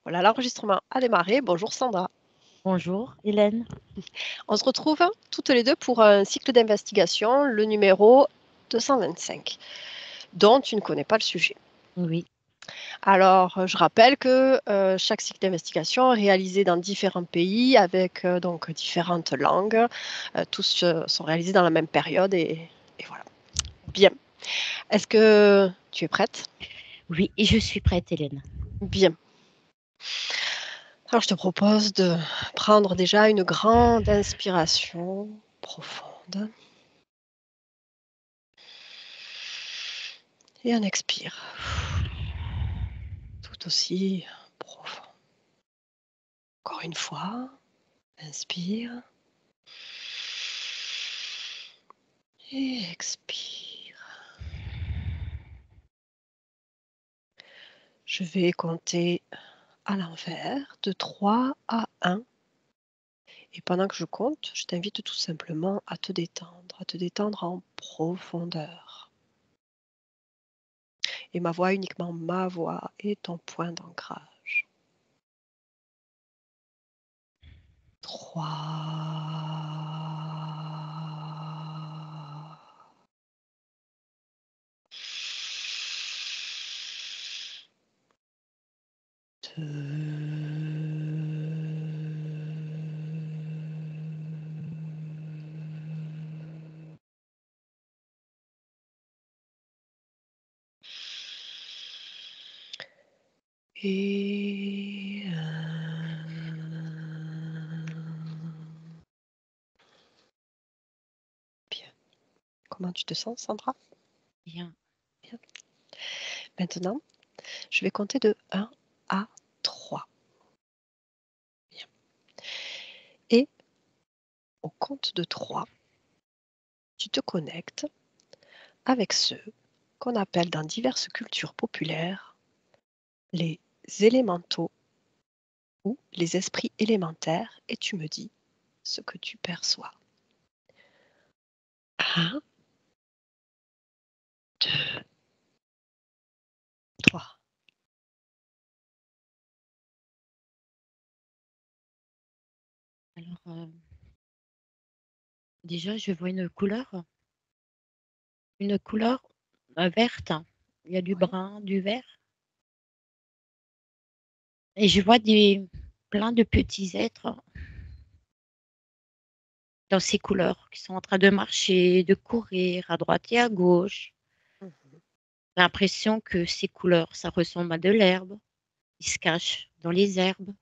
Voilà, l'enregistrement a démarré. Bonjour Sandra. Bonjour Hélène. On se retrouve toutes les deux pour un cycle d'investigation, le numéro 225, dont tu ne connais pas le sujet. Oui, Alors, je rappelle que chaque cycle d'investigation est réalisé dans différents pays avec donc différentes langues. Tous sont réalisés dans la même période et voilà. Bien. Est-ce que tu es prête? oui, et je suis prête Hélène. Bien. Alors, je te propose de prendre déjà une grande inspiration profonde. Et on expire. Tout aussi profond. Encore une fois, inspire. Et expire. Je vais compter à l'envers de 3 à 1. Et pendant que je compte, je t'invite tout simplement à te détendre en profondeur. Et ma voix, uniquement ma voix, est ton point d'ancrage. 3. 2. Et bien. Comment tu te sens, Sandra? Bien. Bien. Maintenant, je vais compter de 1 à 3. Bien. Et au compte de 3, tu te connectes avec ceux qu'on appelle dans diverses cultures populaires les élémentaux ou les esprits élémentaires et tu me dis ce que tu perçois. 1, 2, 3. Alors, déjà, je vois une couleur verte. Il y a du Oui. brun, du vert. Et je vois plein de petits êtres dans ces couleurs qui sont en train de marcher, de courir à droite et à gauche. Mhm. J'ai l'impression que ces couleurs, ça ressemble à de l'herbe. Ils se cachent dans les herbes.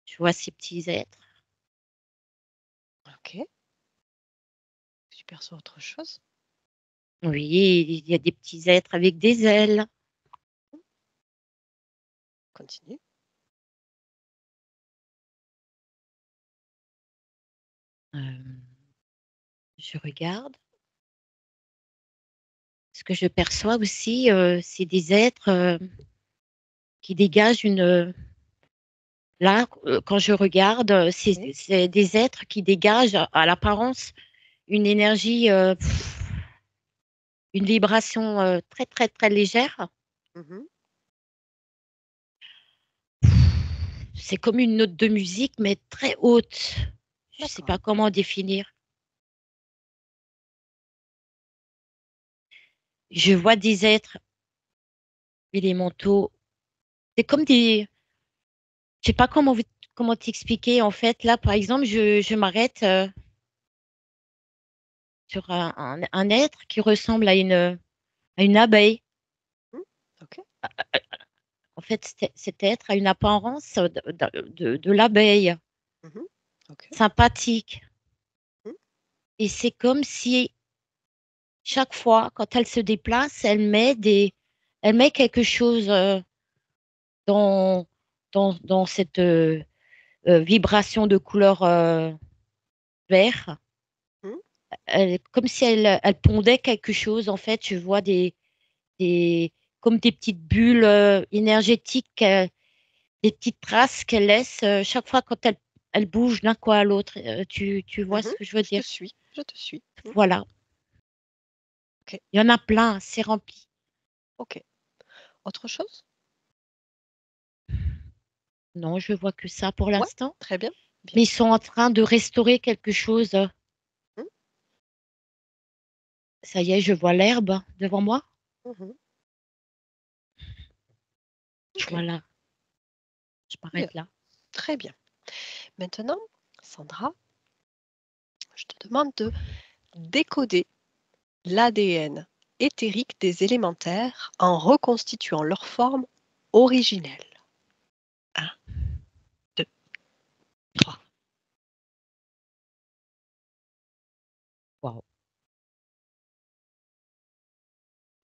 Je vois ces petits êtres. Ok. Tu perçois autre chose? Oui, il y a des petits êtres avec des ailes. Continue. Je regarde. Ce que je perçois aussi, c'est des êtres qui dégagent là, quand je regarde, Oui. c'est des êtres qui dégagent à l'apparence une énergie, une vibration très, très, très légère. Mhm. C'est comme une note de musique, mais très haute. Je ne sais D'accord. pas comment définir. Je vois des êtres élémentaux. C'est comme des. Je sais pas comment t'expliquer. En fait, là, par exemple, je m'arrête sur un être qui ressemble à une abeille. Mhm. Ok. En fait, cet être a une apparence de l'abeille, Mhm. Ok. sympathique. Mhm. Et c'est comme si chaque fois, quand elle se déplace, elle met quelque chose dans, dans cette vibration de couleur vert. Mhm. Comme si elle pondait quelque chose. En fait, je vois des, comme des petites bulles énergétiques, des petites traces qu'elle laisse chaque fois quand elle bouge d'un coin à l'autre. Tu vois Mhm. ce que je veux Je te dire? suis. Je te suis. Mhm. Voilà. Ok. Il y en a plein, c'est rempli. Ok. Autre chose? Non, je vois que ça pour Ouais, l'instant. très bien. Mais Bien. ils sont en train de restaurer quelque chose. Mhm, Ça y est, je vois l'herbe devant moi. mhm. Ok, Voilà, je bien. m'arrête là. Très bien. Maintenant, Sandra, je te demande de décoder l'ADN éthérique des élémentaires en reconstituant leur forme originelle. Un, 2, 3. Waouh.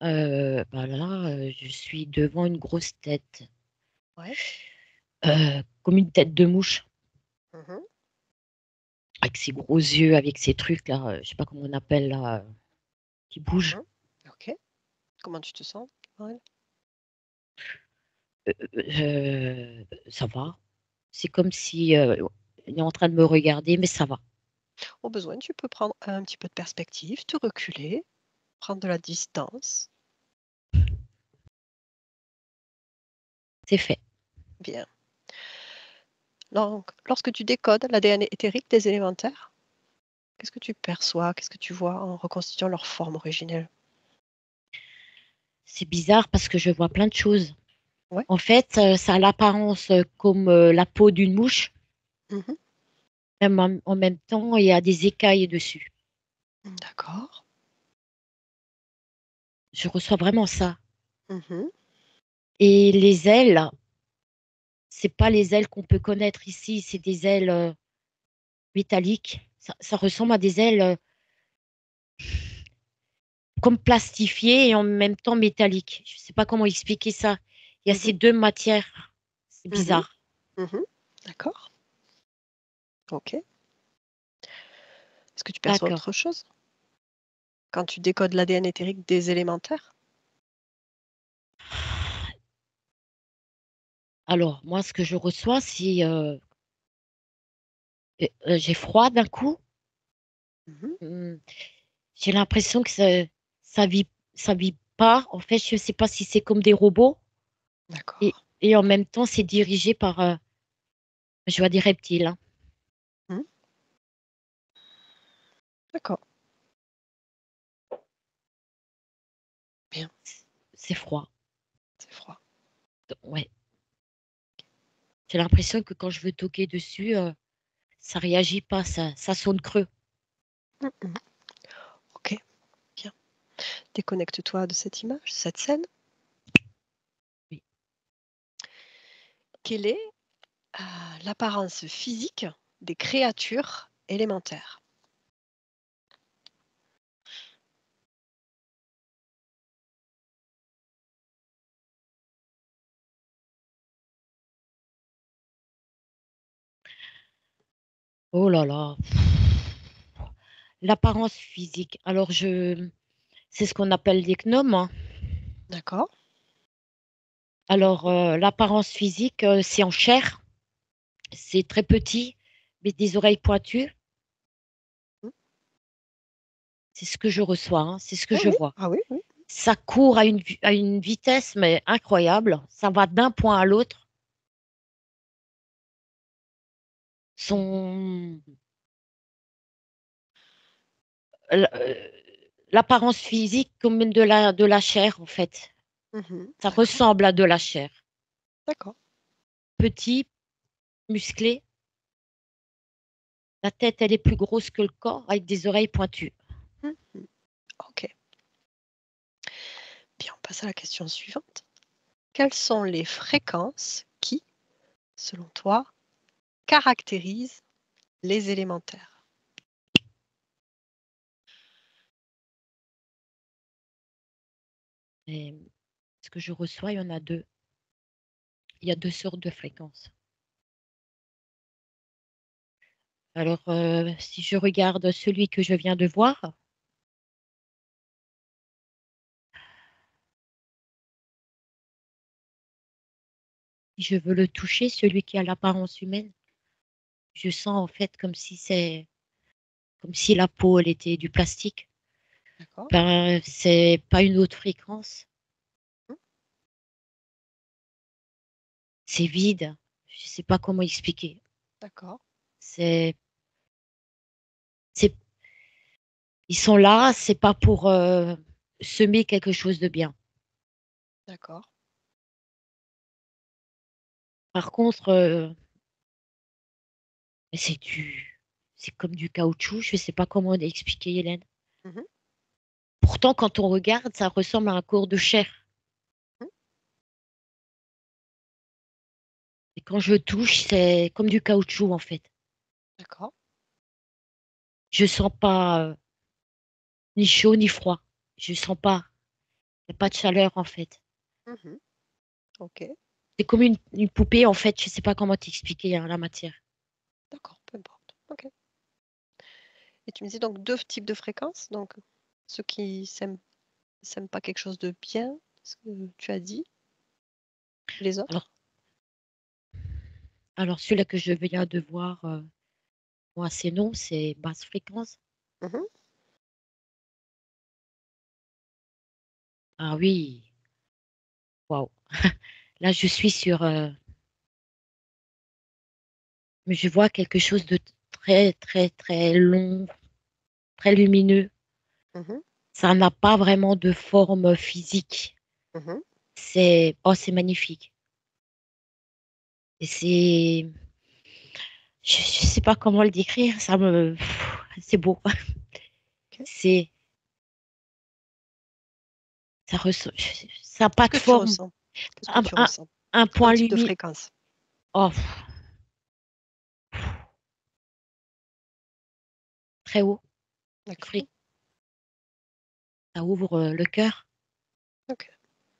Bah là, je suis devant une grosse tête, Ouais. comme une tête de mouche, Mhm, avec ses gros yeux, avec ses trucs là, je sais pas comment on appelle là, qui bougent. mhm. Ok. Comment tu te sens, Maureen? Ça va. C'est comme si il est en train de me regarder, mais ça va. Au besoin, tu peux prendre un petit peu de perspective, te reculer, prendre de la distance. C'est fait. Bien. Donc, lorsque tu décodes l'ADN éthérique des élémentaires, qu'est-ce que tu perçois? Qu'est-ce que tu vois en reconstituant leur forme originelle? C'est bizarre parce que je vois plein de choses. Ouais. En fait, ça a l'apparence comme la peau d'une mouche, Mhm. même en même temps, il y a des écailles dessus. D'accord. Je reçois vraiment ça. Mhm. Et les ailes, c'est pas les ailes qu'on peut connaître ici, c'est des ailes métalliques. Ça ressemble à des ailes comme plastifiées et en même temps métalliques. Je sais pas comment expliquer ça. Il y a Mhm. ces deux matières. C'est Mhm. bizarre. Mhm. D'accord. Ok. Est-ce que tu perçois D'accord. autre chose quand tu décodes l'ADN éthérique des élémentaires? Alors, moi, ce que je reçois, c'est j'ai froid d'un coup. Mhm. Hum, J'ai l'impression que ça vit, ça vit pas. En fait, je sais pas si c'est comme des robots D'accord. et en même temps, c'est dirigé par, je vois des reptiles, hein. Mhm. D'accord. Bien. C'est froid. C'est froid. Ouais. J'ai l'impression que quand je veux toquer dessus, ça réagit pas, ça sonne creux. Mhm. Ok. Bien. Déconnecte-toi de cette image, cette scène. Oui. Quelle est l'apparence physique des créatures élémentaires? Oh là là. L'apparence physique. Alors, c'est ce qu'on appelle des gnomes, hein. D'accord. Alors, l'apparence physique, c'est en chair. C'est très petit, mais des oreilles pointues. Mhm. C'est ce que je reçois, hein, c'est ce que Ah je oui, vois. ah oui, oui. Ça court à une vitesse, mais incroyable. Ça va d'un point à l'autre. Son, l- euh, L'apparence physique comme de la chair, en fait. Mhm. Ça D'accord, ressemble à de la chair. d'accord. Petit, musclé. La tête, elle est plus grosse que le corps, avec des oreilles pointues. Mhm. Ok. Bien, on passe à la question suivante. Quelles sont les fréquences qui, selon toi, caractérisent les élémentaires? Et ce que je reçois, il y en a deux. Il y a deux sortes de fréquences. Alors, si je regarde celui que je viens de voir, si je veux le toucher, celui qui a l'apparence humaine, je sens en fait comme si la peau, elle était du plastique. D'accord. Ben, c'est pas une haute fréquence, Mhm. c'est vide. je sais pas comment expliquer. D'accord. C'est, c'est, ils sont là, c'est pas pour semer quelque chose de bien. D'accord. Par contre, c'est comme du caoutchouc. Je sais pas comment expliquer, Hélène. Mhm. Pourtant, quand on regarde, ça ressemble à un corps de chair. Mhm. Et quand je touche, c'est comme du caoutchouc, en fait. D'accord. Je sens pas ni chaud ni froid. Je sens pas. Il n'y a pas de chaleur, en fait. Mhm. Ok. C'est comme une poupée, en fait. Je sais pas comment t'expliquer la matière. D'accord, peu importe. Ok. Et tu me dis donc deux types de fréquences. Donc, ceux qui s'aiment pas quelque chose de bien, ce que tu as dit, les Alors, autres. alors celui-là que je viens de voir, moi, c'est non, c'est basse fréquence. Mhm. Ah oui, waouh. Là, je suis sur, mais je vois quelque chose de très, très, très long, très lumineux. Mhm. Ça n'a pas vraiment de forme physique. Mhm. C'est magnifique. Et je sais pas comment le décrire. C'est beau. Ok. C'est, ça n'a pas Qu'est-ce de que tu forme. ressens? Qu'est-ce que Un, tu un, ressens? un C'est quel point type de lumineux. fréquence? Oh, très haut. D'accord. Ça ouvre le cœur. Ok.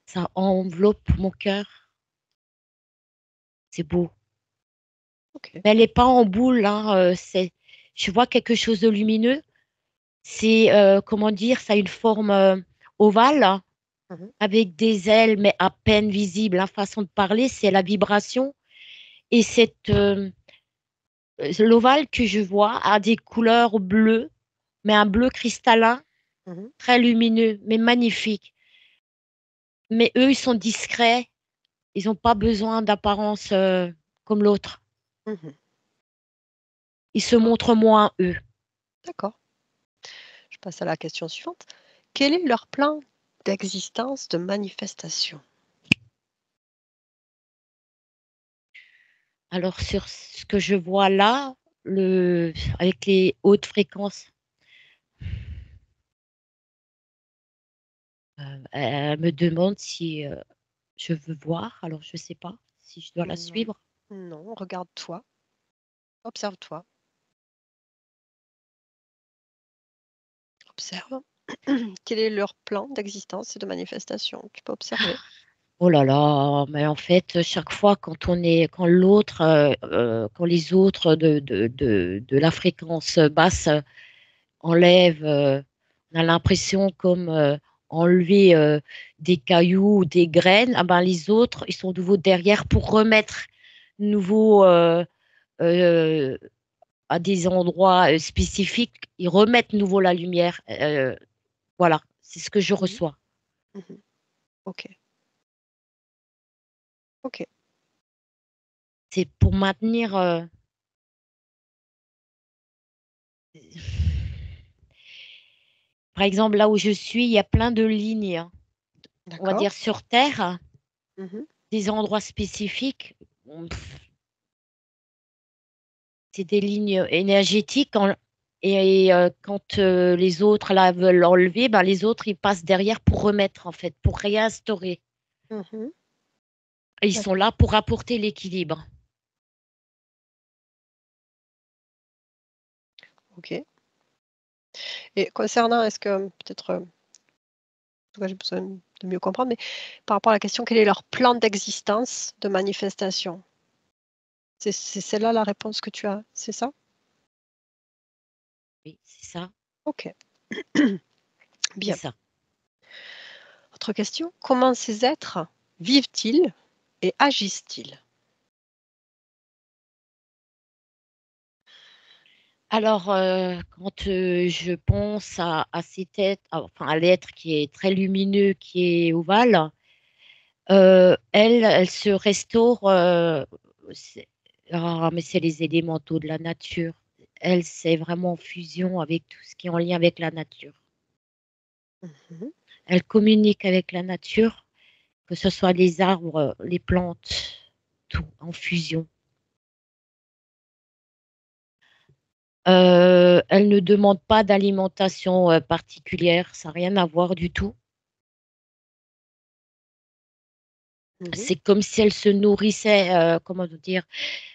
Ça enveloppe mon cœur. C'est beau. Ok. Mais elle n'est pas en boule, hein, je vois quelque chose de lumineux. C'est, comment dire, ça a une forme ovale, hein, Mhm. avec des ailes, mais à peine visibles. La façon de parler, c'est la vibration. Et l'ovale que je vois a des couleurs bleues, mais un bleu cristallin, Mhm. très lumineux, mais magnifique. Mais eux, ils sont discrets. Ils n'ont pas besoin d'apparence comme l'autre. Mhm. Ils se montrent moins, eux. D'accord. Je passe à la question suivante. Quel est leur plan d'existence, de manifestation? Alors, sur ce que je vois là, avec les hautes fréquences, elle me demande si je veux voir. Alors, je ne sais pas si je dois la Non. suivre. Non, regarde-toi, observe-toi, observe. Quel est leur plan d'existence et de manifestation? Tu peux observer. Oh là là, mais en fait, chaque fois quand l'autre, quand les autres de la fréquence basse enlèvent, on a l'impression comme enlever des cailloux ou des graines, ah ben, les autres, ils sont de nouveau derrière pour remettre nouveau euh, à des endroits spécifiques, ils remettent nouveau la lumière. Voilà, c'est ce que je Mhm. reçois. Mhm. Ok, ok. C'est pour maintenir. Par exemple, là où je suis, il y a plein de lignes, hein. On va D'accord. dire sur Terre, Mhm. des endroits spécifiques. C'est des lignes énergétiques. Et quand les autres là veulent enlever, ben, les autres, ils passent derrière pour remettre, en fait, pour réinstaurer. Mhm. Et ils sont D'accord. là pour apporter l'équilibre. Ok. Et concernant, est-ce que peut-être, en tout cas, j'ai besoin de mieux comprendre, mais par rapport à la question, quel est leur plan d'existence, de manifestation? C'est celle-là la réponse que tu as, c'est ça? Oui, c'est ça, Ok. c'est Bien. ça. Autre question, comment ces êtres vivent-ils et agissent-ils? Alors, quand je pense à ces têtes, enfin à l'être qui est très lumineux, qui est ovale, elle se restaure Mais c'est les élémentaux de la nature. Elle, c'est vraiment en fusion avec tout ce qui est en lien avec la nature. Mhm. Elle communique avec la nature, que ce soit les arbres, les plantes, tout en fusion. Elle ne demande pas d'alimentation particulière, ça n'a rien à voir du tout. Mhm. C'est comme si elle se nourrissait, comment dire,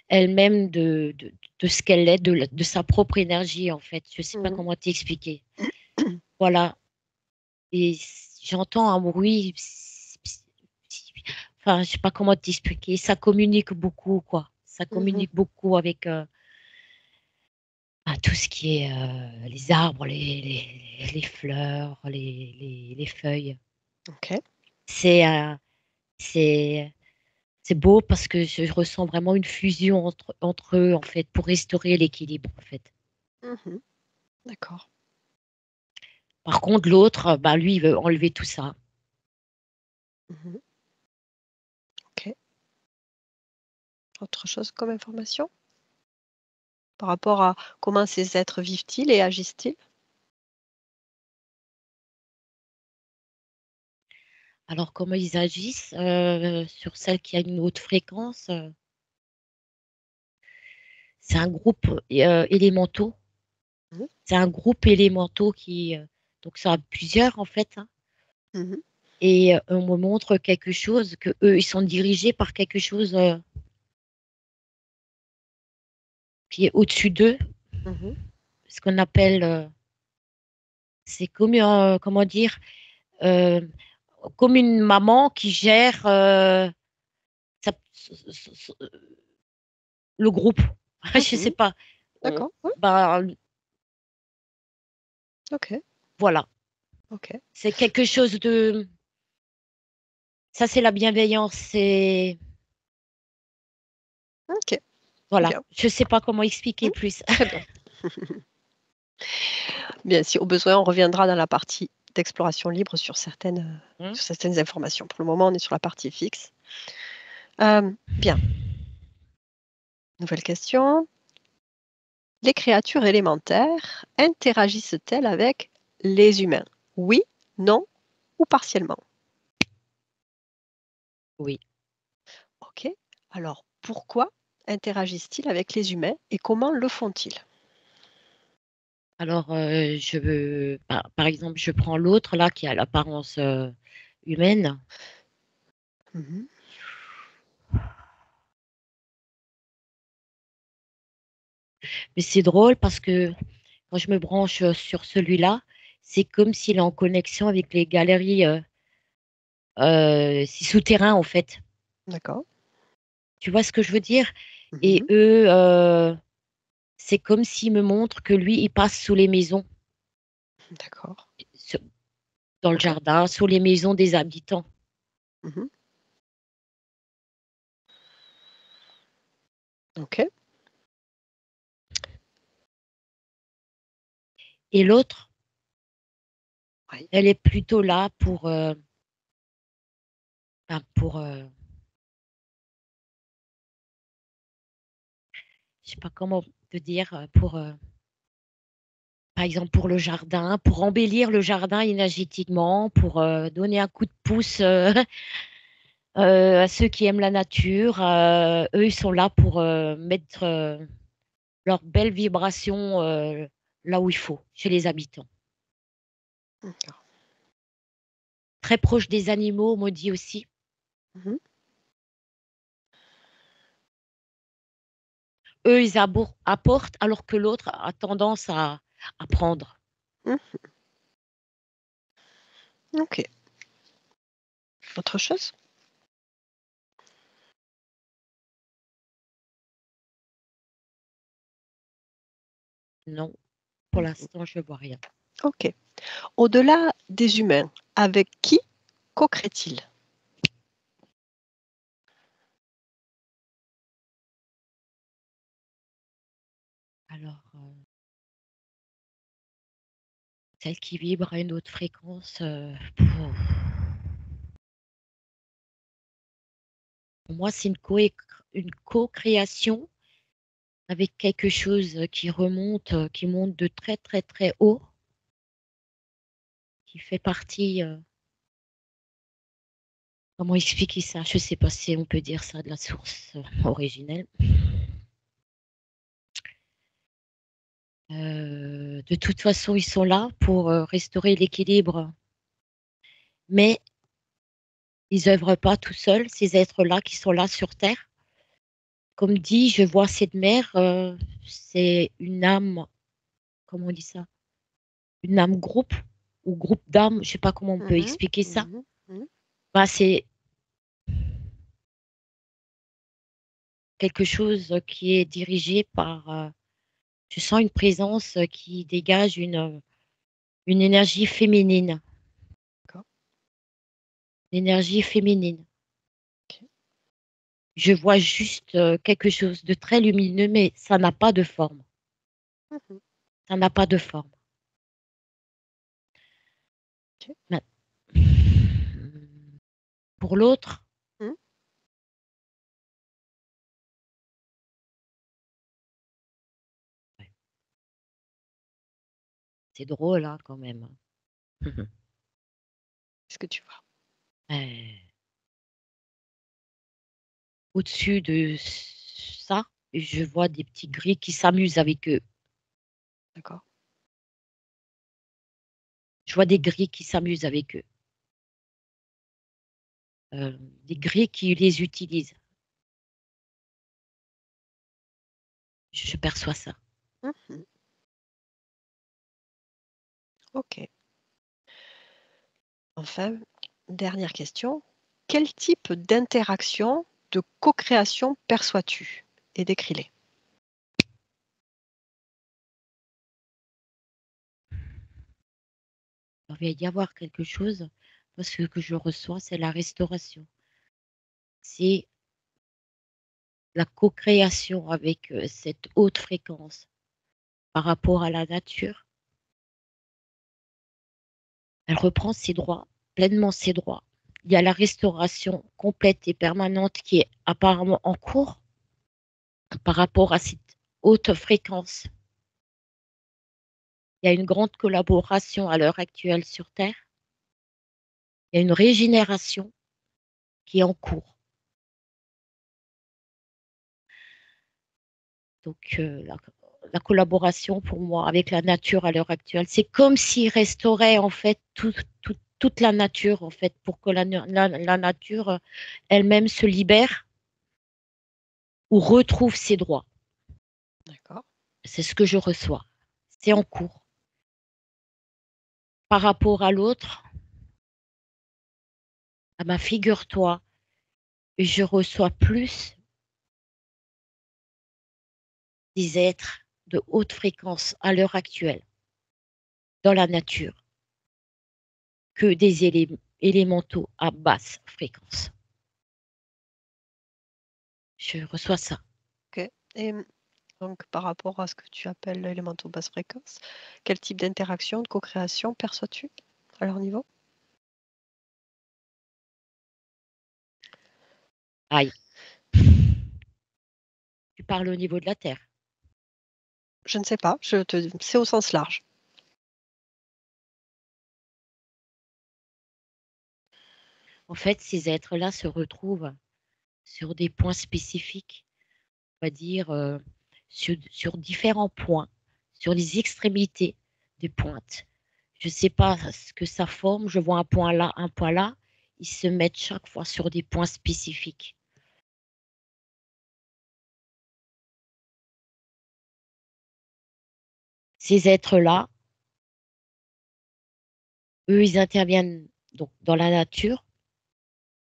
elle-même de ce qu'elle est, de sa propre énergie, en fait. Je ne sais pas Mhm. comment t'expliquer. Voilà. Et j'entends un bruit. Enfin, je sais pas comment t'expliquer. Ça communique beaucoup, quoi. Ça Mhm. communique beaucoup avec tout ce qui est les arbres, les fleurs, les feuilles. Ok. C'est c'est c'est beau parce que je ressens vraiment une fusion entre eux, en fait, pour restaurer l'équilibre, en fait. Mhm. D'accord. Par contre, l'autre, bah, lui, il veut enlever tout ça. Mhm. Ok. Autre chose comme information par rapport à comment ces êtres vivent-ils et agissent-ils? Alors, comment ils agissent sur celle qui a une haute fréquence? C'est un groupe élémentaux. Mhm. C'est un groupe élémentaux qui, donc ça a plusieurs en fait, hein. Mhm. Et on me montre quelque chose que eux, ils sont dirigés par quelque chose qui est au-dessus d'eux, Mhm. ce qu'on appelle, c'est comme, comment dire, euh, comme une maman qui gère sa- le groupe. Je sais Mhm. pas. D'accord. Ouais. Ben, Ok. voilà. Ok. C'est quelque chose de. Ça, c'est la bienveillance. C'est. Ok. Voilà. Bien. Je sais pas comment expliquer Mhm. plus. Très bien. Bien, si au besoin, on reviendra dans la partie d'exploration libre Hmm. sur certaines informations. Pour le moment, on est sur la partie fixe. Bien. Nouvelle question. Les créatures élémentaires interagissent-elles avec les humains? Oui, non ou partiellement? Oui. Ok. Alors, pourquoi interagissent-ils avec les humains et comment le font-ils? Alors, par exemple, je prends l'autre là qui a l'apparence humaine. Mhm. Mais c'est drôle parce que quand je me branche sur celui-là, c'est comme s'il est en connexion avec les galeries si souterrains en fait. D'accord. Tu vois ce que je veux dire? Et Mhm. eux, c'est comme s'ils me montrent que lui, il passe sous les maisons, D'accord. sur- dans le Ok. jardin, sous les maisons des habitants. Mhm. Ok. Et l'autre, Oui. elle est plutôt là pour je sais pas comment te dire, par exemple, pour le jardin, pour embellir le jardin énergétiquement, pour donner un coup de pouce à ceux qui aiment la nature. Eux, ils sont là pour mettre leur belle vibration là où il faut, chez les habitants. D'accord. Très proche des animaux, on me dit aussi. Mhm. Eux, ils apportent alors que l'autre a tendance à prendre. Mhm. Ok. Autre chose? Non, pour l'instant, je vois rien. Ok. Au-delà des humains, avec qui co-crée-t-il? Alors, celle qui vibre à une autre fréquence, pour moi, c'est une une co-création avec quelque chose qui remonte, qui monte de très très très haut, qui fait partie. Comment expliquer ça? Je ne sais pas si on peut dire ça de la source originelle. De toute façon, ils sont là pour restaurer l'équilibre, mais ils œuvrent pas tout seuls, ces êtres-là qui sont là sur Terre. Comme dit, je vois cette mère, c'est une âme, comment on dit ça? Une âme groupe ou groupe d'âmes, je sais pas comment on peut Mhm, expliquer ça. mhm, mhm. Bah, c'est quelque chose qui est dirigé par, je sens une présence qui dégage une énergie féminine. D'accord. L'énergie féminine. Ok. Je vois juste quelque chose de très lumineux, mais ça n'a pas de forme. Mhm. Ça n'a pas de forme. Ok. Ma- Pour l'autre, Mhm. c'est drôle hein, quand même. Qu'est-ce que tu vois? Euh, Au-dessus de ça, je vois des petits gris qui s'amusent avec eux. D'accord. Je vois des gris qui s'amusent avec eux. Des gris qui les utilisent. Je perçois ça. Mhm. Ok. Enfin, dernière question. Quel type d'interaction, de co-création perçois-tu? Et décris-les. Il va y avoir quelque chose, parce que ce que je reçois, c'est la restauration. C'est la co-création avec cette haute fréquence par rapport à la nature. Elle reprend ses droits, pleinement ses droits. Il y a la restauration complète et permanente qui est apparemment en cours par rapport à cette haute fréquence. Il y a une grande collaboration à l'heure actuelle sur Terre. Il y a une régénération qui est en cours. Donc, la collaboration pour moi avec la nature à l'heure actuelle, c'est comme s'il restaurait en fait toute la nature en fait pour que la nature elle-même se libère ou retrouve ses droits. D'accord. C'est ce que je reçois. C'est en cours. Par rapport à l'autre, ah ben, figure-toi, je reçois plus des êtres de haute fréquence à l'heure actuelle dans la nature que des élémentaux à basse fréquence. Je reçois ça. Ok. Et donc, par rapport à ce que tu appelles l'élémental basse fréquence, quel type d'interaction, de co-création perçois-tu à leur niveau? Aïe, tu parles au niveau de la Terre. Je ne sais pas, c'est au sens large. En fait, ces êtres-là se retrouvent sur des points spécifiques, on va dire sur différents points, sur les extrémités des pointes. Je ne sais pas ce que ça forme, je vois un point là, un point là. Ils se mettent chaque fois sur des points spécifiques. Ces êtres-là, eux, ils interviennent donc dans la nature.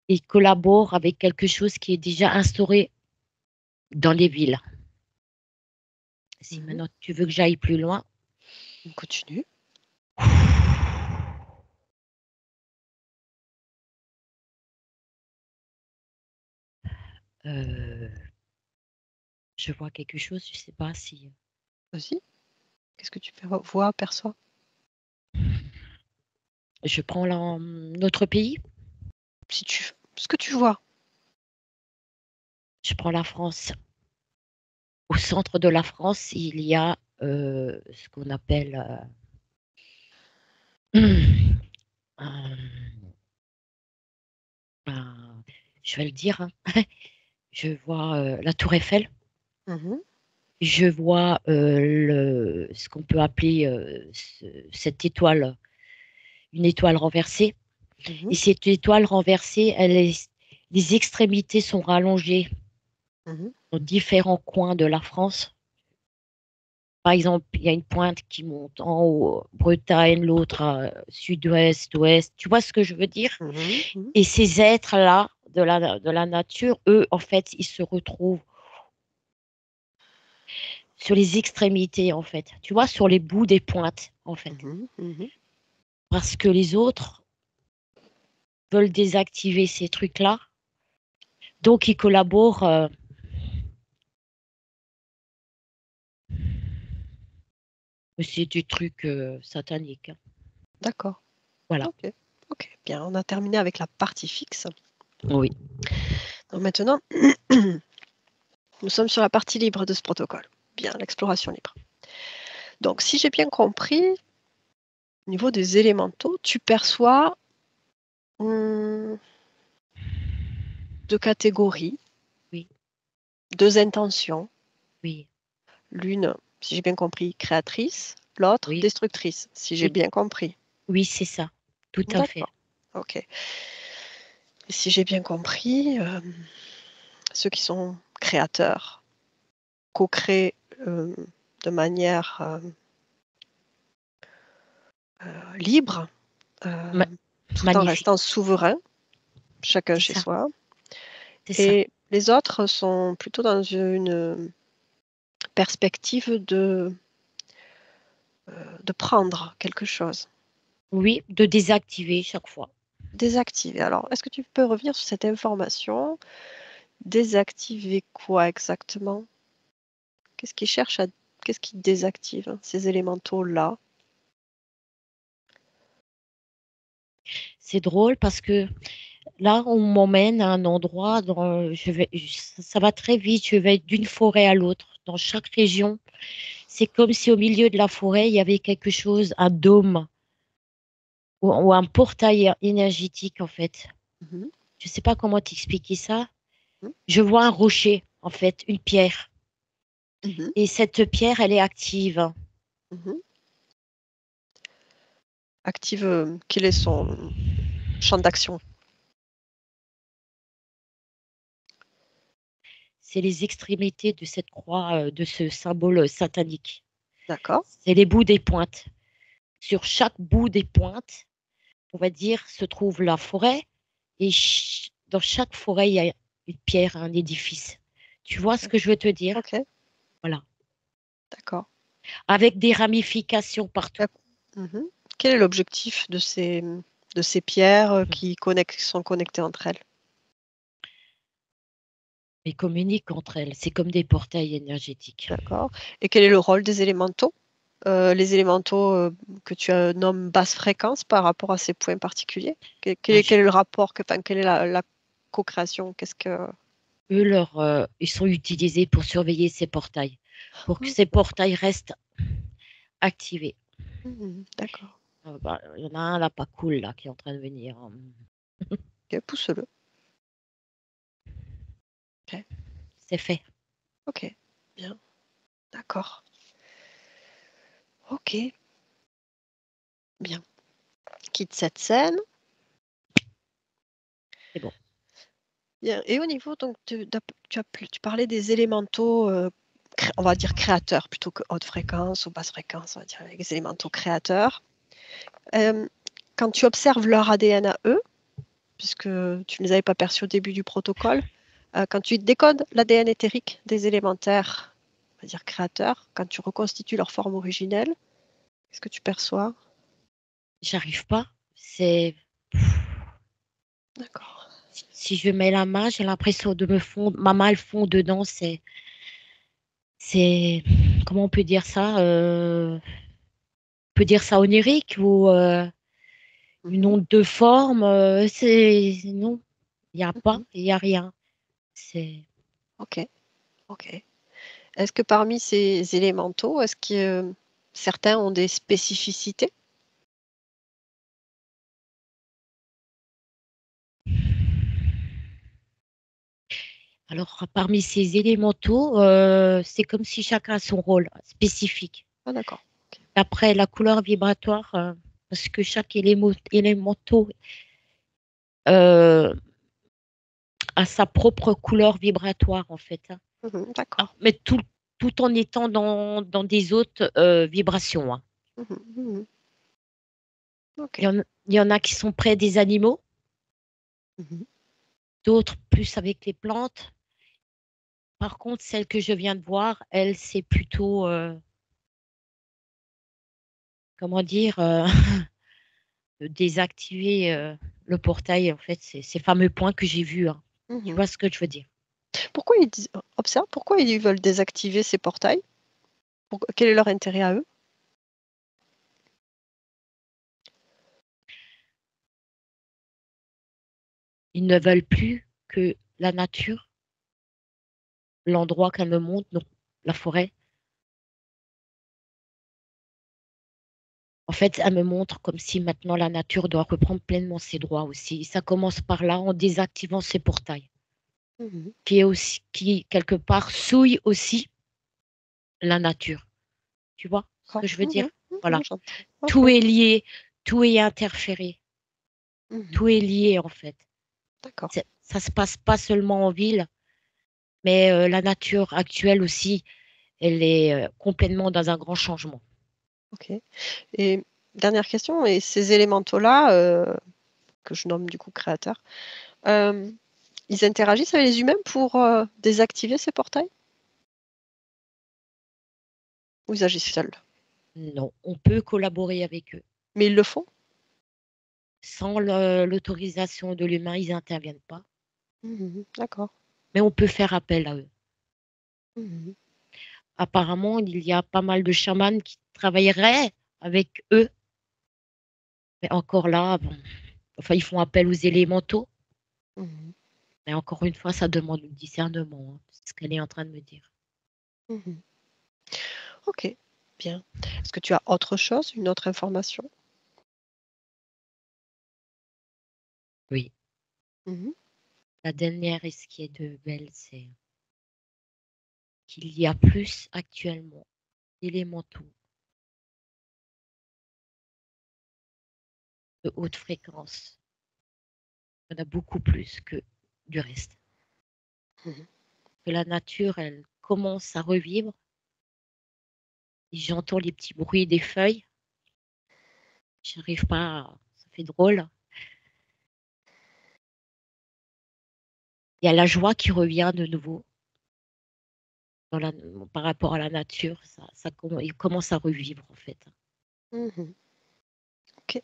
Ils collaborent avec quelque chose qui est déjà instauré dans les villes. Si Mhm. maintenant tu veux que j'aille plus loin, On continue. euh, je vois quelque chose, je ne sais pas si Vas-y. Qu'est-ce que tu vois, perçois? je prends notre pays. Ce que tu vois. je prends la France. Au centre de la France, il y a ce qu'on appelle, un- je vais le dire, hein. Je vois la Tour Eiffel. Mhm, Je vois ce qu'on peut appeler cette étoile, une étoile renversée. mhm, Et cette étoile renversée, les extrémités sont rallongées mhm, dans différents coins de la France. Par exemple, il y a une pointe qui monte en haut, Bretagne, l'autre à sud-ouest, ouest. Tu vois ce que je veux dire? mhm, mhm. Et ces êtres-là de la nature, eux, en fait, ils se retrouvent sur les extrémités, en fait. Tu vois, sur les bouts des pointes, en fait. Mhm, mhm. Parce que les autres veulent désactiver ces trucs-là. Donc, ils collaborent. C'est du truc satanique, hein. D'accord. Voilà. Ok. Ok. Bien, on a terminé avec la partie fixe. Oui. Donc maintenant, nous sommes sur la partie libre de ce protocole. Bien, l'exploration libre. Donc, si j'ai bien compris, au niveau des élémentaux, tu perçois deux catégories, Oui. deux intentions. Oui. L'une, si j'ai bien compris, créatrice, l'autre Oui. destructrice, si j'ai Oui. bien compris. Oui, c'est ça. Tout à fait. D'accord. Ok. Et si j'ai bien compris, ceux qui sont créateurs co-créent de manière libre, Ma- tout en magnifique. restant souverain, chacun C'est chez ça. soi. C'est ça. Et les autres sont plutôt dans une perspective de prendre quelque chose, Oui, de désactiver chaque fois. désactiver. Alors, est-ce que tu peux revenir sur cette information? Désactiver quoi exactement? Qu'est-ce qui cherche à... Qu'est-ce qui désactive hein, ces élémentaux-là? C'est drôle parce que là, on m'emmène à un endroit ça va très vite. Je vais d'une forêt à l'autre. Dans chaque région, c'est comme si au milieu de la forêt, il y avait quelque chose, un dôme ou un portail énergétique, en fait. Mhm, Je ne sais pas comment t'expliquer ça. mhm, Je vois un rocher, en fait, une pierre. mhm, Et cette pierre, elle est active. mhm. Active, quel est son champ d'action? C'est les extrémités de cette croix, de ce symbole satanique. D'accord. C'est les bouts des pointes. Sur chaque bout des pointes, on va dire, se trouve la forêt. Et dans chaque forêt, il y a une pierre, un édifice. Tu vois ce que je veux te dire? Ok, Voilà. d'accord. Avec des ramifications partout. Euh, mhm. Quel est l'objectif de ces pierres qui sont connectées entre elles? Elles communiquent entre elles. C'est comme des portails énergétiques. D'accord. Et quel est le rôle des élémentaux? Les élémentaux que tu nommes basse fréquence par rapport à ces points particuliers? Ah, Quel est le rapport, enfin, quelle est la co-création? Qu'est-ce que... eux, ils sont utilisés pour surveiller ces portails, pour que Ah, ces portails restent activés. d'accord. Bah, il y en a un là, pas cool, là, qui est en train de venir, hein. Ok, pousse-le. Ok, C'est fait. ok, bien, d'accord. Ok, bien. Quitte cette scène. C'est bon. Bien. Et au niveau, donc, tu parlais des élémentaux, on va dire créateurs, plutôt que haute fréquence ou basse fréquence, on va dire les élémentaux créateurs. Euh, Quand tu observes leur ADN à eux, puisque tu ne les avais pas perçus au début du protocole, quand tu décodes l'ADN éthérique des élémentaires, on va dire créateurs, quand tu reconstitues leur forme originelle, qu'est-ce que tu perçois? J'arrive pas. C'est D'accord. si je mets la main, j'ai l'impression de me fondre. Ma main, elle fond dedans. C'est comment on peut dire ça? On peut dire ça onirique ou une Mhm, onde de forme. C'est non, il n'y a pas, mhm. il n'y a rien. C'est OK, OK. Est-ce que parmi ces élémentaux, est-ce que certains ont des spécificités? Alors, parmi ces élémentaux, c'est comme si chacun a son rôle spécifique. Ah d'accord. OK. Après la couleur vibratoire, parce que chaque élémentaux euh, a sa propre couleur vibratoire, en fait, hein. Mmh, d'accord. Mais tout en étant dans des autres vibrations, hein. Mmh mh. Mmh. Il y OK. en, il y en a qui sont près des animaux, Mmh. d'autres plus avec les plantes. Par contre, celle que je viens de voir, elle, c'est plutôt, comment dire, de désactiver le portail, en fait, ces fameux points que j'ai vus, hein. Tu Mmh. vois ce que je veux dire? Pourquoi ils disent observe, pourquoi ils veulent désactiver ces portails? Quel est leur intérêt à eux? Ils ne veulent plus que la nature, l'endroit qu'elle me montre, donc la forêt, en fait, elle me montre comme si maintenant la nature doit reprendre pleinement ses droits aussi. Ça commence par là, en désactivant ces portails, Mmh. qui quelque part souille aussi la nature. Tu vois ce que D'accord. je veux Mmh. dire? Mmh, Voilà. j'entends. Tout OK. est lié, tout est interféré, Mmh. tout est lié en fait. D'accord. Ça se passe pas seulement en ville, mais la nature actuelle aussi, elle est complètement dans un grand changement. OK. Et dernière question, et ces élémentaux-là, que je nomme du coup créateurs, hem, ils interagissent avec les humains pour, désactiver ces portails? Ou ils agissent seuls? Non, on peut collaborer avec eux. Mais ils le font? Sans l'autorisation de l'humain, ils n'interviennent pas, Mmh. D'accord. mais on peut faire appel à eux. Mmh. Apparemment, il y a pas mal de chamans qui travailleraient avec eux, mais encore là, bon, enfin, ils font appel aux élémentaux, Mmh. mais encore une fois, ça demande du discernement, hein, c'est ce qu'elle est en train de me dire. Mmh. OK, bien. Est-ce que tu as autre chose, une autre information? Oui, Mmh. la dernière et ce qui est de belle, c'est qu'il y a plus actuellement d'élémentaux de haute fréquence. Il y en a beaucoup plus que du reste. Mmh. Que la nature, elle commence à revivre. Et j'entends les petits bruits des feuilles. J'arrive pas, ça fait drôle. Il y a la joie qui revient de nouveau dans la, par rapport à la nature. Il commence à revivre en fait. Mmh. OK,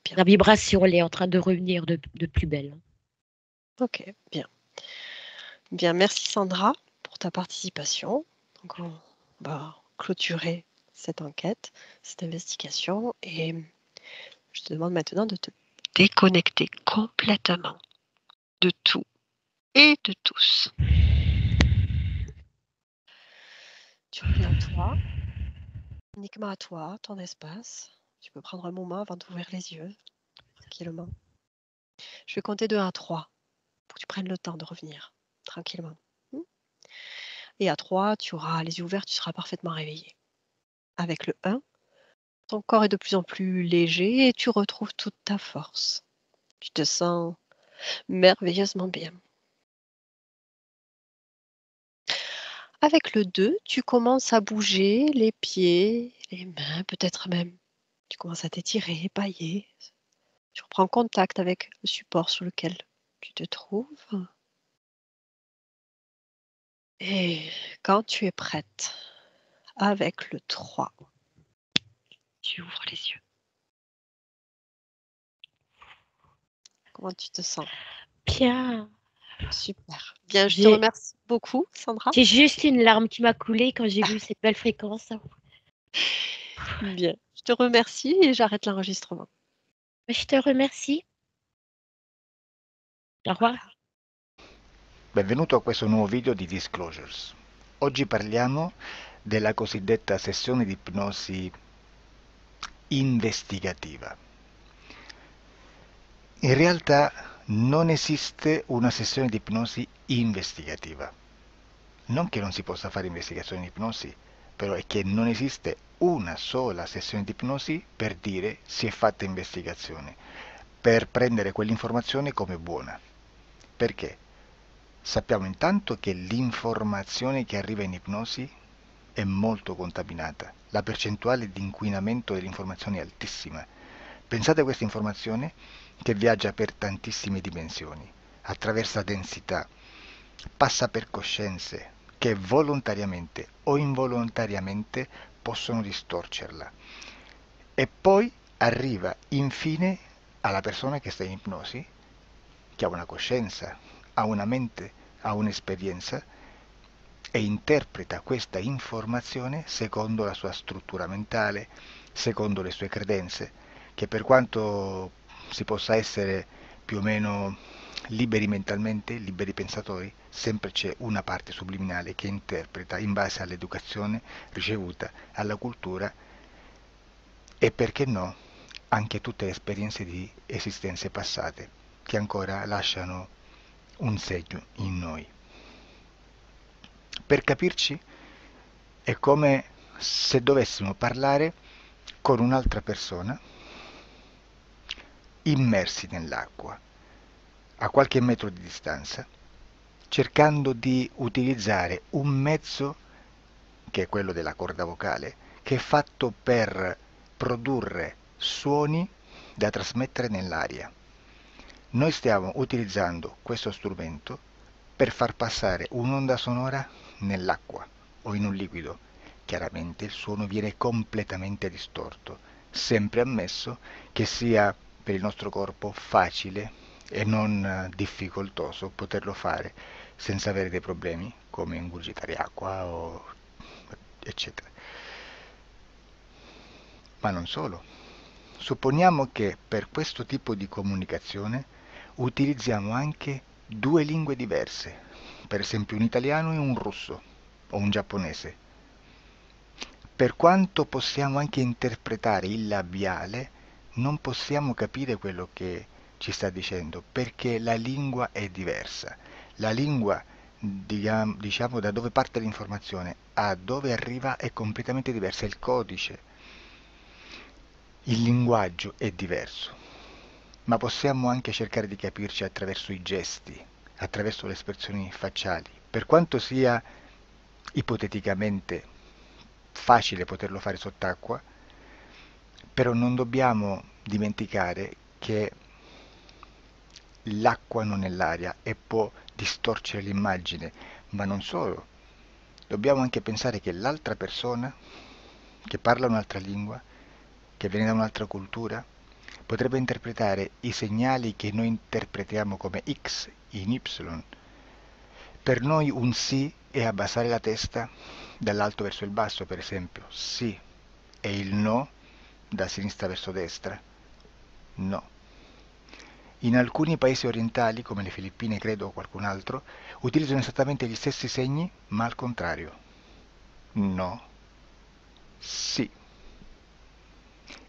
bien. La vibration, elle est en train de revenir de plus belle. OK, bien. Bien, merci Sandra pour ta participation. Donc on va clôturer cette enquête, cette investigation, et je te demande maintenant de te déconnecter complètement de tout et de tous. Tu reviens à toi, uniquement à toi, ton espace. Tu peux prendre un moment avant d'ouvrir les yeux, tranquillement. Je vais compter de 1 à 3 pour que tu prennes le temps de revenir tranquillement. Mmh. Et à 3, tu auras les yeux ouverts, tu seras parfaitement réveillé. Avec le 1, ton corps est de plus en plus léger et tu retrouves toute ta force. Tu te sens merveilleusement bien. Avec le 2, tu commences à bouger les pieds, les mains, peut-être même tu commences à t'étirer, épailler. Tu reprends contact avec le support sur lequel tu te trouves. Et quand tu es prête, avec le 3, tu ouvres les yeux. Comment tu te sens? Bien. Super. Bien, je te J'ai remercie beaucoup, Sandra. j'ai juste une larme qui m'a coulé quand j'ai vu cette belle fréquence. Bien. Je te remercie et j'arrête l'enregistrement. Je te remercie. Au revoir. Voilà. Benvenuto a questo nuovo video di Disclosures. Oggi parliamo della cosiddetta sessione di ipnosi investigativa. In realtà non esiste una sessione di ipnosi investigativa. Non che non si possa fare investigazione di ipnosi, però è che non esiste una sola sessione di ipnosi per dire si è fatta investigazione, per prendere quell'informazione come buona. Perché? Sappiamo intanto che l'informazione che arriva in ipnosi è molto contaminata. La percentuale di inquinamento dell'informazione è altissima. Pensate a questa informazione che viaggia per tantissime dimensioni, attraversa densità, passa per coscienze che volontariamente o involontariamente possono distorcerla. E poi arriva infine alla persona che sta in ipnosi, che ha una coscienza, ha una mente, ha un'esperienza e interpreta questa informazione secondo la sua struttura mentale, secondo le sue credenze, che per quanto si possa essere più o meno liberi mentalmente, liberi pensatori, sempre c'è una parte subliminale che interpreta in base all'educazione ricevuta, alla cultura e perché no, anche tutte le esperienze di esistenze passate che ancora lasciano un segno in noi. Per capirci, è come se dovessimo parlare con un'altra persona immersi nell'acqua, a qualche metro di distanza, cercando di utilizzare un mezzo, che è quello della corda vocale, che è fatto per produrre suoni da trasmettere nell'aria. Noi stiamo utilizzando questo strumento per far passare un'onda sonora nell'acqua o in un liquido. Chiaramente il suono viene completamente distorto, sempre ammesso che sia per il nostro corpo facile e non difficoltoso poterlo fare senza avere dei problemi come ingurgitare acqua o eccetera. Ma non solo. Supponiamo che per questo tipo di comunicazione utilizziamo anche due lingue diverse, per esempio un italiano e un russo o un giapponese. Per quanto possiamo anche interpretare il labiale, non possiamo capire quello che ci sta dicendo, perché la lingua è diversa. La lingua, diciamo, da dove parte l'informazione a dove arriva è completamente diversa, il codice, il linguaggio è diverso. Ma possiamo anche cercare di capirci attraverso i gesti, attraverso le espressioni facciali. Per quanto sia ipoteticamente facile poterlo fare sott'acqua, però non dobbiamo dimenticare che l'acqua non è l'aria e può distorcere l'immagine, ma non solo. Dobbiamo anche pensare che l'altra persona, che parla un'altra lingua, che viene da un'altra cultura, potrebbe interpretare i segnali che noi interpretiamo come X in Y. Per noi un sì è abbassare la testa dall'alto verso il basso, per esempio, sì, e il no da sinistra verso destra, no. In alcuni paesi orientali, come le Filippine credo o qualcun altro, utilizzano esattamente gli stessi segni, ma al contrario. No, sì.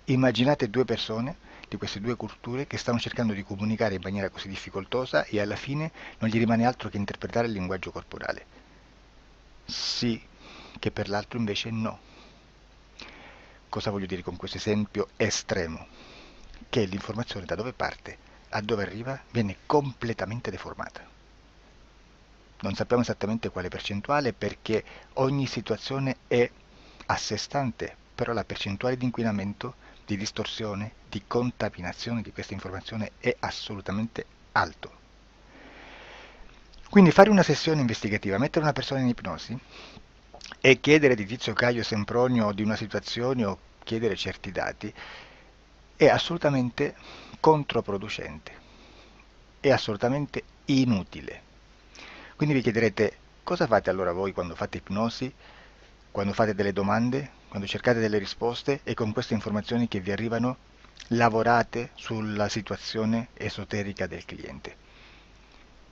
Immaginate due persone di queste due culture che stanno cercando di comunicare in maniera così difficoltosa e alla fine non gli rimane altro che interpretare il linguaggio corporale. Sì, che per l'altro invece no. Cosa voglio dire con questo esempio estremo? Che l'informazione da dove parte a dove arriva viene completamente deformata. Non sappiamo esattamente quale percentuale perché ogni situazione è a sé stante, però la percentuale di inquinamento, di distorsione, di contaminazione di questa informazione è assolutamente alto. Quindi fare una sessione investigativa, mettere una persona in ipnosi e chiedere di Tizio Caio Sempronio di una situazione o chiedere certi dati è assolutamente controproducente, è assolutamente inutile. Quindi vi chiederete cosa fate allora voi quando fate ipnosi, quando fate delle domande, quando cercate delle risposte e con queste informazioni che vi arrivano lavorate sulla situazione esoterica del cliente.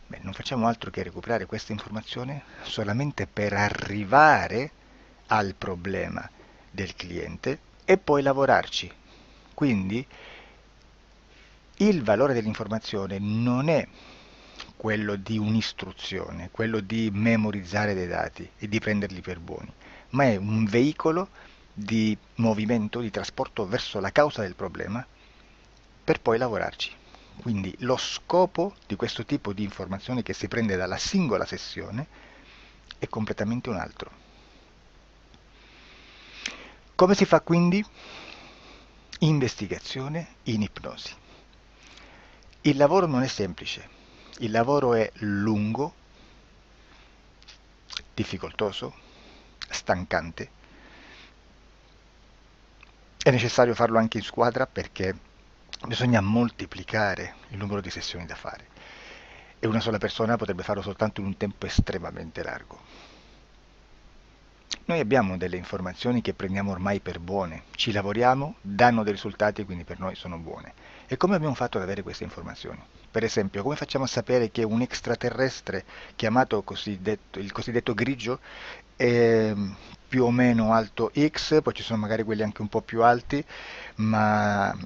Beh, non facciamo altro che recuperare questa informazione solamente per arrivare al problema del cliente e poi lavorarci. Quindi il valore dell'informazione non è quello di un'istruzione, quello di memorizzare dei dati e di prenderli per buoni, ma è un veicolo di movimento, di trasporto verso la causa del problema per poi lavorarci. Quindi lo scopo di questo tipo di informazione che si prende dalla singola sessione è completamente un altro. Come si fa quindi? Investigazione in ipnosi. Il lavoro non è semplice, il lavoro è lungo, difficoltoso, stancante. È necessario farlo anche in squadra perché bisogna moltiplicare il numero di sessioni da fare e una sola persona potrebbe farlo soltanto in un tempo estremamente largo. Noi abbiamo delle informazioni che prendiamo ormai per buone, ci lavoriamo, danno dei risultati e quindi per noi sono buone. E come abbiamo fatto ad avere queste informazioni? Per esempio, come facciamo a sapere che un extraterrestre chiamato il cosiddetto grigio è più o meno alto X, poi ci sono magari quelli anche un po' più alti, ma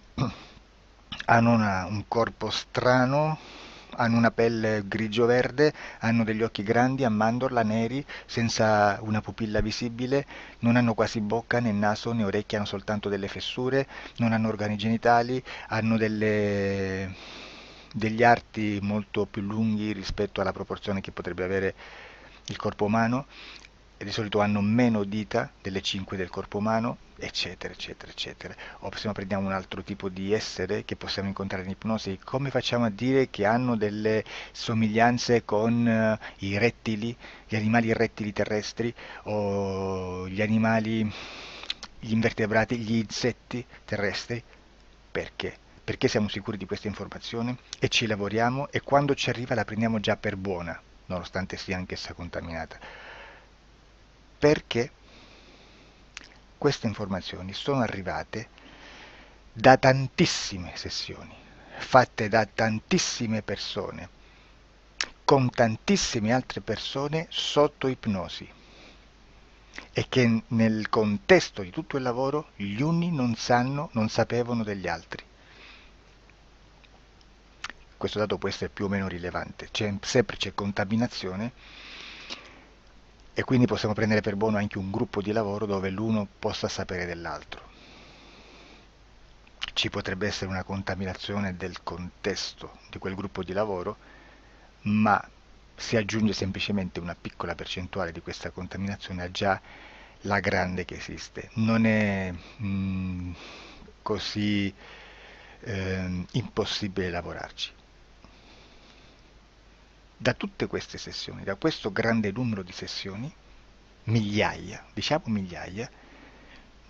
hanno un corpo strano, hanno una pelle grigio-verde, hanno degli occhi grandi a mandorla neri, senza una pupilla visibile, non hanno quasi bocca né naso né orecchie, hanno soltanto delle fessure, non hanno organi genitali, hanno degli arti molto più lunghi rispetto alla proporzione che potrebbe avere il corpo umano, e di solito hanno meno dita delle 5 del corpo umano, eccetera, eccetera, eccetera. O se prendiamo un altro tipo di essere che possiamo incontrare in ipnosi, come facciamo a dire che hanno delle somiglianze con i rettili, gli animali rettili terrestri o gli invertebrati, gli insetti terrestri? Perché? Perché siamo sicuri di questa informazione e ci lavoriamo e quando ci arriva la prendiamo già per buona, nonostante sia anch'essa contaminata. Perché queste informazioni sono arrivate da tantissime sessioni, fatte da tantissime persone, con tantissime altre persone sotto ipnosi e che nel contesto di tutto il lavoro gli uni non sapevano degli altri. Questo dato può essere più o meno rilevante, sempre c'è contaminazione e quindi possiamo prendere per buono anche un gruppo di lavoro dove l'uno possa sapere dell'altro. Ci potrebbe essere una contaminazione del contesto di quel gruppo di lavoro, ma si aggiunge semplicemente una piccola percentuale di questa contaminazione a già la grande che esiste. Non è così impossibile lavorarci. Da tutte queste sessioni, da questo grande numero di sessioni, migliaia, diciamo migliaia,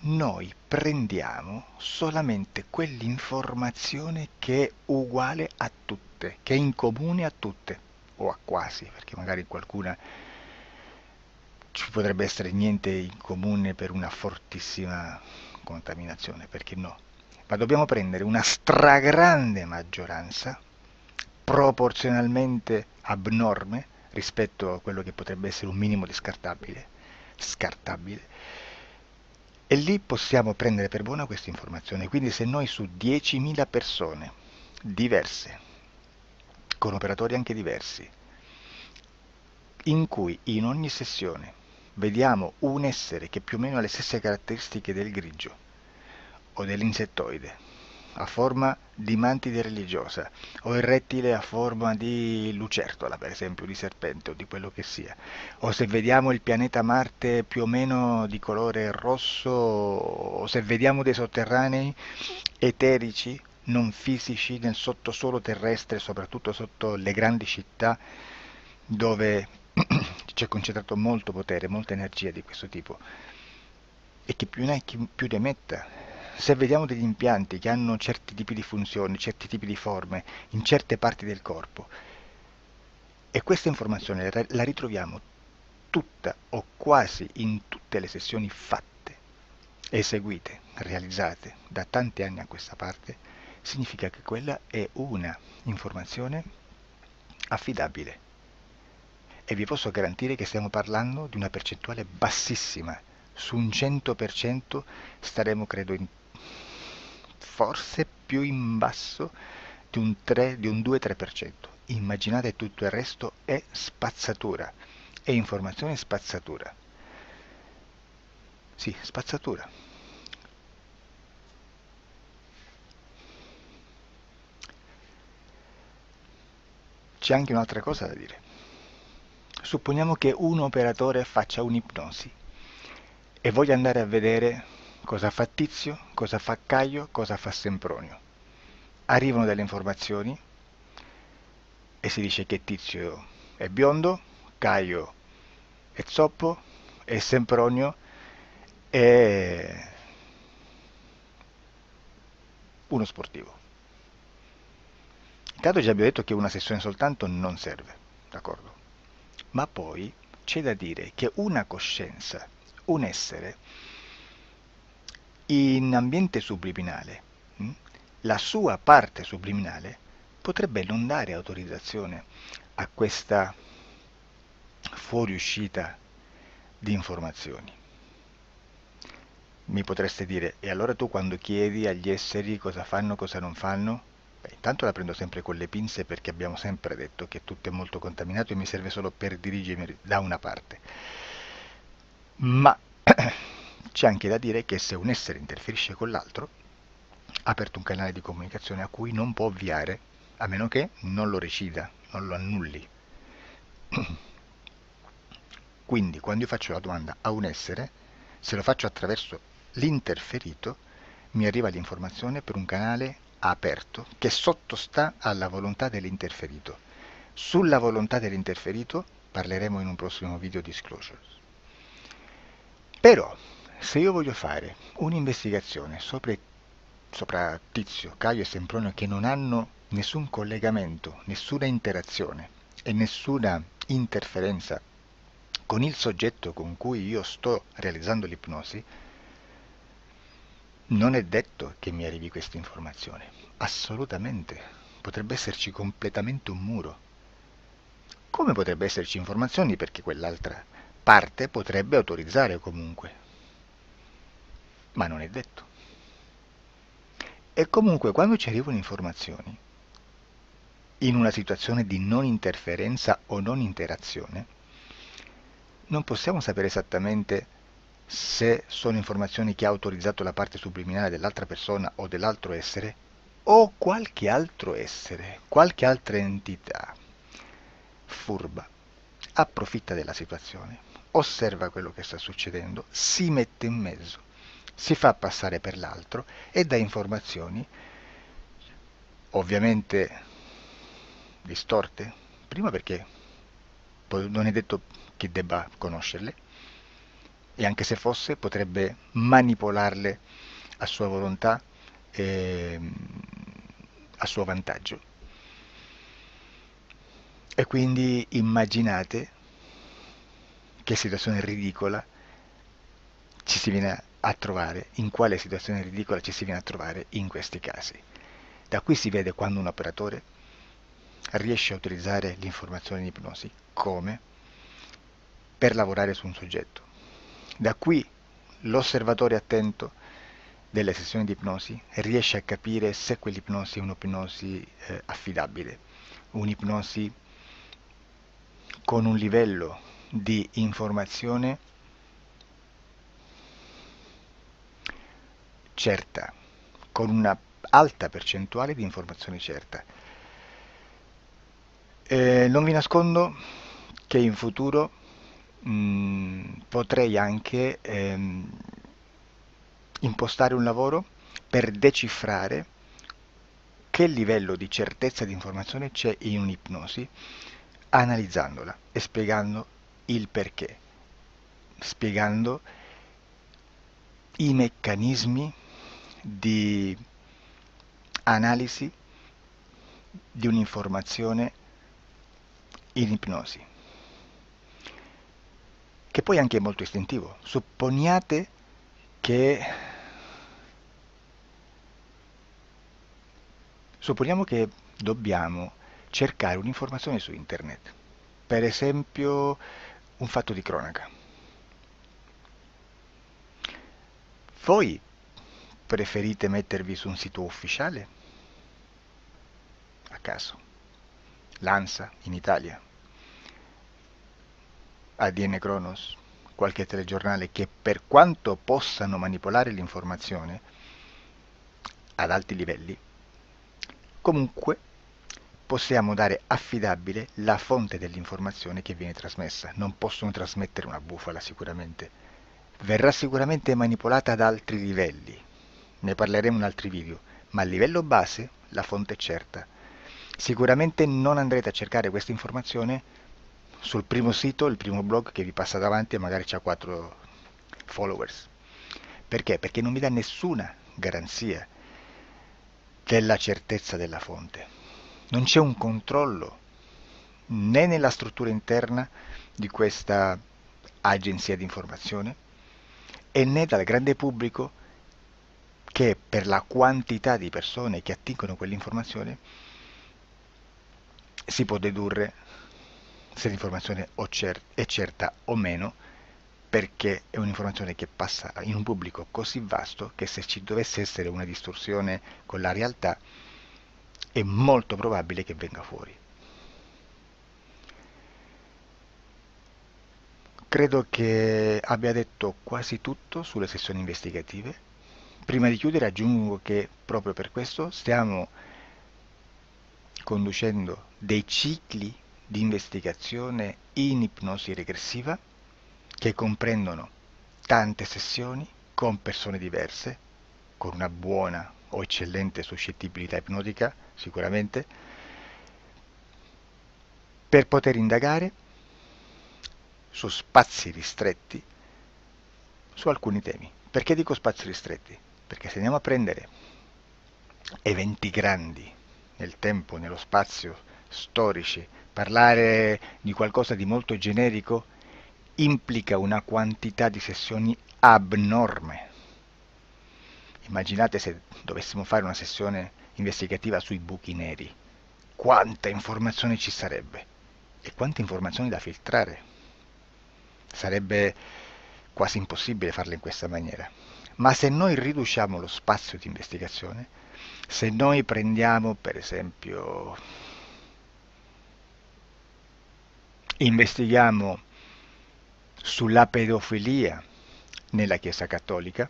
noi prendiamo solamente quell'informazione che è uguale a tutte, che è in comune a tutte, o a quasi, perché magari qualcuna ci potrebbe essere niente in comune per una fortissima contaminazione, perché no? Ma dobbiamo prendere una stragrande maggioranza, proporzionalmente abnorme rispetto a quello che potrebbe essere un minimo di scartabile, e lì possiamo prendere per buona questa informazione. Quindi se noi su 10.000 persone diverse, con operatori anche diversi, in cui in ogni sessione vediamo un essere che più o meno ha le stesse caratteristiche del grigio o dell'insettoide, a forma di mantide religiosa, o il rettile a forma di lucertola, per esempio, di serpente o di quello che sia, o se vediamo il pianeta Marte più o meno di colore rosso, o se vediamo dei sotterranei eterici, non fisici, nel sottosuolo terrestre, soprattutto sotto le grandi città, dove c'è concentrato molto potere, molta energia di questo tipo, e chi più ne ha chi più ne metta. Se vediamo degli impianti che hanno certi tipi di funzioni, certi tipi di forme in certe parti del corpo, e questa informazione la ritroviamo tutta o quasi in tutte le sessioni fatte, eseguite, realizzate da tanti anni a questa parte, significa che quella è una informazione affidabile. E vi posso garantire che stiamo parlando di una percentuale bassissima. Su un 100% staremo, credo, forse più in basso di un 2-3%. Immaginate, tutto il resto è spazzatura, è informazione spazzatura. Sì, spazzatura. C'è anche un'altra cosa da dire. Supponiamo che un operatore faccia un'ipnosi e voglia andare a vedere cosa fa Tizio, cosa fa Caio, cosa fa Sempronio. Arrivano delle informazioni e si dice che Tizio è biondo, Caio è zoppo e Sempronio è uno sportivo. Intanto già abbiamo detto che una sessione soltanto non serve, d'accordo? Ma poi c'è da dire che una coscienza, un essere, in ambiente subliminale, la sua parte subliminale potrebbe non dare autorizzazione a questa fuoriuscita di informazioni. Mi potreste dire, e allora tu quando chiedi agli esseri cosa fanno, cosa non fanno? Beh, intanto la prendo sempre con le pinze perché abbiamo sempre detto che tutto è molto contaminato e mi serve solo per dirigermi da una parte. Ma c'è anche da dire che se un essere interferisce con l'altro, ha aperto un canale di comunicazione a cui non può ovviare, a meno che non lo recida, non lo annulli. Quindi quando io faccio la domanda a un essere, se lo faccio attraverso l'interferito, mi arriva l'informazione per un canale aperto che sottostà alla volontà dell'interferito. Sulla volontà dell'interferito parleremo in un prossimo video disclosures. Però, se io voglio fare un'investigazione sopra Tizio, Caio e Sempronio che non hanno nessun collegamento, nessuna interazione e nessuna interferenza con il soggetto con cui io sto realizzando l'ipnosi, non è detto che mi arrivi questa informazione. Assolutamente. Potrebbe esserci completamente un muro. Come potrebbe esserci informazioni perché quell'altra parte potrebbe autorizzare comunque. Ma non è detto. E comunque quando ci arrivano informazioni, in una situazione di non interferenza o non interazione, non possiamo sapere esattamente se sono informazioni che ha autorizzato la parte subliminale dell'altra persona o dell'altro essere, o qualche altro essere, qualche altra entità furba, approfitta della situazione, osserva quello che sta succedendo, si mette in mezzo, si fa passare per l'altro e dà informazioni, ovviamente distorte, prima perché non è detto che debba conoscerle, e anche se fosse potrebbe manipolarle a sua volontà e a suo vantaggio. E quindi immaginate che situazione ridicola ci si viene a trovare, in quale situazione ridicola ci si viene a trovare in questi casi. Da qui si vede quando un operatore riesce a utilizzare l'informazione in ipnosi come per lavorare su un soggetto. Da qui l'osservatore attento delle sessioni di ipnosi riesce a capire se quell'ipnosi è un'ipnosi affidabile, un'ipnosi con un livello di informazione certa, con una alta percentuale di informazione certa. Non vi nascondo che in futuro potrei anche impostare un lavoro per decifrare che livello di certezza di informazione c'è in un'ipnosi, analizzandola e spiegando il perché, spiegando i meccanismi di analisi di un'informazione in ipnosi, che poi anche è molto istintivo. Supponiamo che dobbiamo cercare un'informazione su internet, per esempio un fatto di cronaca. Voi preferite mettervi su un sito ufficiale? A caso. L'ANSA in Italia, ADN Kronos, qualche telegiornale che per quanto possano manipolare l'informazione ad alti livelli, comunque possiamo dare affidabile la fonte dell'informazione che viene trasmessa. Non possono trasmettere una bufala sicuramente. Verrà sicuramente manipolata ad altri livelli. Ne parleremo in altri video, ma a livello base la fonte è certa. Sicuramente non andrete a cercare questa informazione sul primo sito, il primo blog che vi passa davanti e magari c'ha 4 followers. Perché? Perché non vi dà nessuna garanzia della certezza della fonte. Non c'è un controllo né nella struttura interna di questa agenzia di informazione e né dal grande pubblico, che per la quantità di persone che attingono quell'informazione si può dedurre se l'informazione è certa o meno, perché è un'informazione che passa in un pubblico così vasto che se ci dovesse essere una distorsione con la realtà è molto probabile che venga fuori. Credo che abbia detto quasi tutto sulle sessioni investigative. Prima di chiudere aggiungo che proprio per questo stiamo conducendo dei cicli di investigazione in ipnosi regressiva che comprendono tante sessioni con persone diverse, con una buona o eccellente suscettibilità ipnotica sicuramente, per poter indagare su spazi ristretti su alcuni temi. Perché dico spazi ristretti? Perché se andiamo a prendere eventi grandi nel tempo, nello spazio, storici, parlare di qualcosa di molto generico implica una quantità di sessioni abnorme. Immaginate se dovessimo fare una sessione investigativa sui buchi neri, quanta informazione ci sarebbe e quante informazioni da filtrare. Sarebbe quasi impossibile farlo in questa maniera. Ma se noi riduciamo lo spazio di investigazione, se noi prendiamo per esempio, investighiamo sulla pedofilia nella Chiesa Cattolica,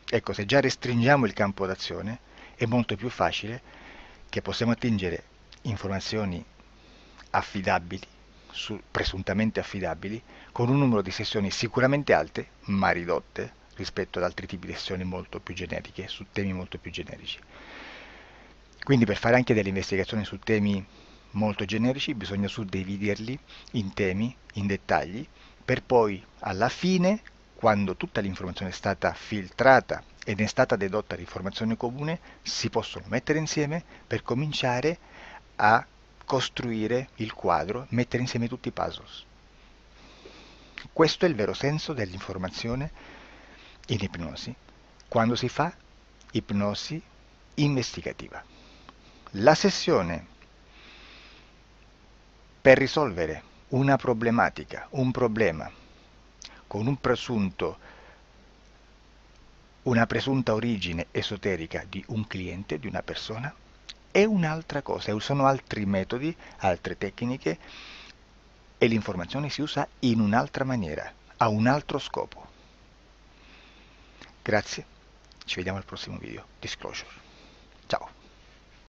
ecco, se già restringiamo il campo d'azione è molto più facile che possiamo attingere informazioni affidabili, presuntamente affidabili, con un numero di sessioni sicuramente alte, ma ridotte rispetto ad altri tipi di sessioni molto più generiche, su temi molto più generici. Quindi per fare anche delle investigazioni su temi molto generici bisogna suddividerli in temi, in dettagli, per poi alla fine, quando tutta l'informazione è stata filtrata ed è stata dedotta l'informazione comune, si possono mettere insieme per cominciare a costruire il quadro, mettere insieme tutti i puzzles. Questo è il vero senso dell'informazione in ipnosi, quando si fa ipnosi investigativa. La sessione per risolvere una problematica, un problema, con una presunta origine esoterica di un cliente, di una persona, è un'altra cosa, sono altri metodi, altre tecniche e l'informazione si usa in un'altra maniera, ha un altro scopo. Grazie, ci vediamo al prossimo video. Disclosure.